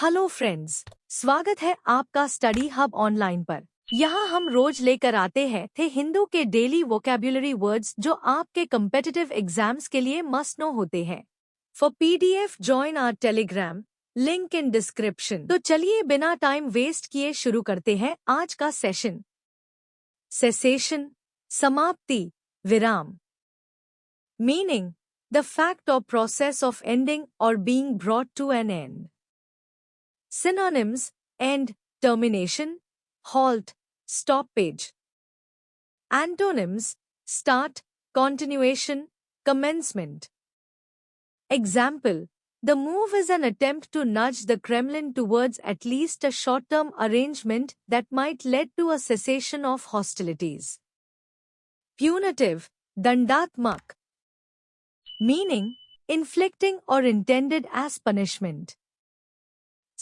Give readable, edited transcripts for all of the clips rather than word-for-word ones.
Hello friends, स्वागत है आपका स्टडी हब ऑनलाइन पर। यहाँ हम रोज लेकर आते हैं हिंदू के डेली वोकैब्युलरी वर्ड्स जो आपके कम्पिटिटिव एग्जाम्स के लिए मस्ट नो होते हैं। For PDF join our Telegram, link in description. तो चलिए बिना टाइम वेस्ट किए शुरू करते हैं आज का सेशन। सेसेशन, समाप्ति, विराम। मीनिंग, द फैक्ट और प्रोसेस ऑफ एंडिंग और being brought to an end. Synonyms: end, termination, halt, stoppage. Antonyms: start, continuation, commencement. Example: the move is an attempt to nudge the Kremlin towards at least a short-term arrangement that might lead to a cessation of hostilities. Punitive, dandatmak. Meaning: inflicting or intended as punishment.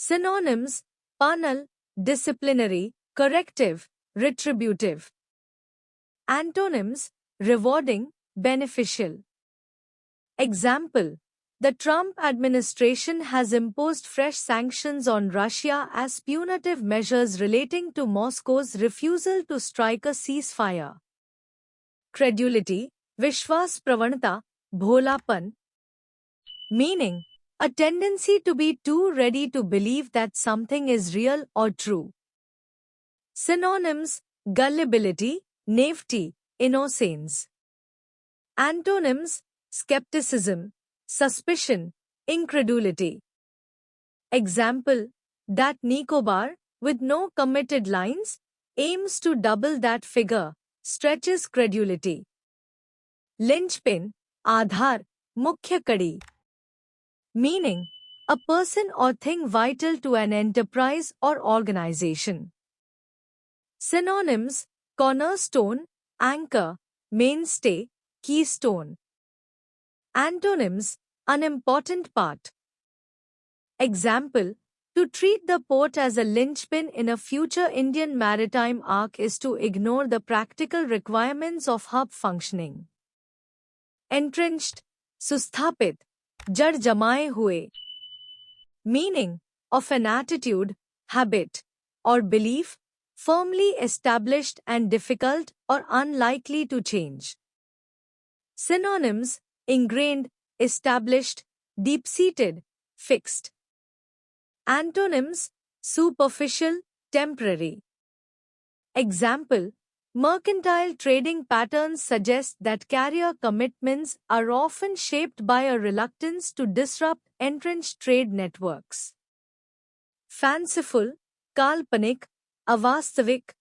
Synonyms: penal, disciplinary, corrective, retributive. Antonyms: rewarding, beneficial. Example: the Trump administration has imposed fresh sanctions on Russia as punitive measures relating to Moscow's refusal to strike a ceasefire. Credulity, vishwas pravanata, bholapan. Meaning: a tendency to be too ready to believe that something is real or true. Synonyms: gullibility, naivety, innocence. Antonyms: skepticism, suspicion, incredulity. Example: that Nicobar, with no committed lines, aims to double that figure, stretches credulity. Linchpin, आधार, मुख्य कड़ी. Meaning: a person or thing vital to an enterprise or organization. Synonyms: cornerstone, anchor, mainstay, keystone. Antonyms: unimportant part. Example: to treat the port as a linchpin in a future Indian maritime arc is to ignore the practical requirements of hub functioning. Entrenched, susthapit, जड़ जमाए हुए. Meaning: of an attitude, habit, or belief, firmly established and difficult or unlikely to change. Synonyms: ingrained, established, deep-seated, fixed. Antonyms: superficial, temporary. Example: mercantile trading patterns suggest that carrier commitments are often shaped by a reluctance to disrupt entrenched trade networks. Fanciful, kalpanik, avastavik.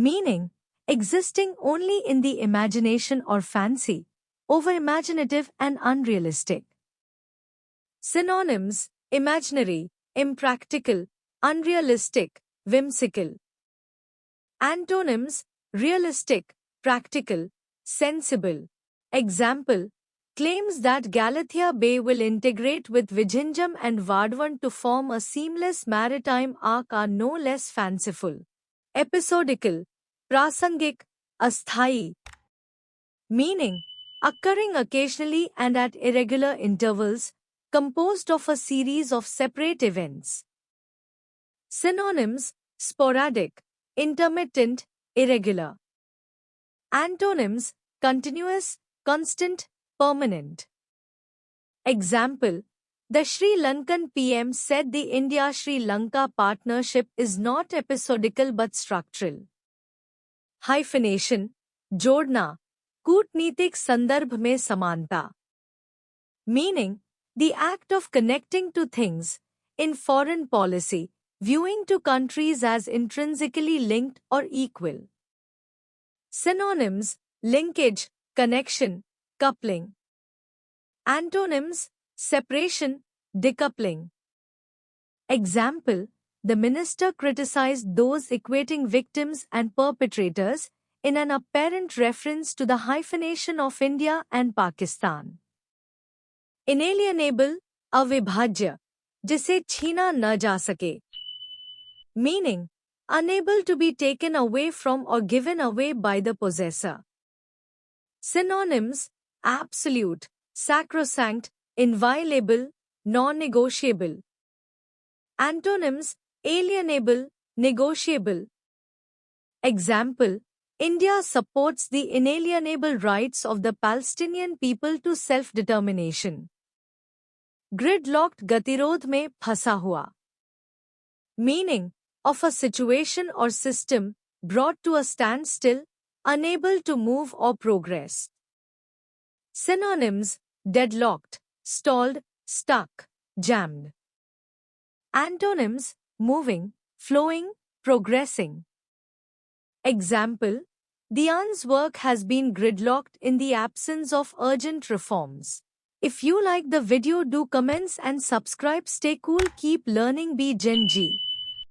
Meaning: existing only in the imagination or fancy, over-imaginative and unrealistic. Synonyms: imaginary, impractical, unrealistic, whimsical. Antonyms: realistic, practical, sensible. Example: claims that Galathea Bay will integrate with Vizhinjam and Vadvan to form a seamless maritime arc are no less fanciful. Episodical, prasangik, asthai. Meaning: occurring occasionally and at irregular intervals, composed of a series of separate events. Synonyms: sporadic, intermittent, irregular. Antonyms: continuous, constant, permanent. Example: the Sri Lankan PM said the India-Sri Lanka partnership is not episodical but structural. Hyphenation, जोड़ना, कूटनीतिक संदर्भ में समानता. Meaning: the act of connecting to things, in foreign policy, viewing two countries as intrinsically linked or equal. Synonyms: linkage, connection, coupling. Antonyms: separation, decoupling. Example: the minister criticized those equating victims and perpetrators in an apparent reference to the hyphenation of India and Pakistan. Inalienable, अविभाज्य, जिसे छीना न जा सके. Meaning: unable to be taken away from or given away by the possessor. Synonyms: absolute, sacrosanct, inviolable, non-negotiable. Antonyms: alienable, negotiable. Example: India supports the inalienable rights of the Palestinian people to self-determination. Gridlocked, गतिरोध में फंसा हुआ. Meaning: of a situation or system brought to a standstill, unable to move or progress. Synonyms: deadlocked, stalled, stuck, jammed. Antonyms: moving, flowing, progressing. Example: Diane's work has been gridlocked in the absence of urgent reforms. If you like the video, do comments and subscribe. Stay cool, keep learning, be Gen G.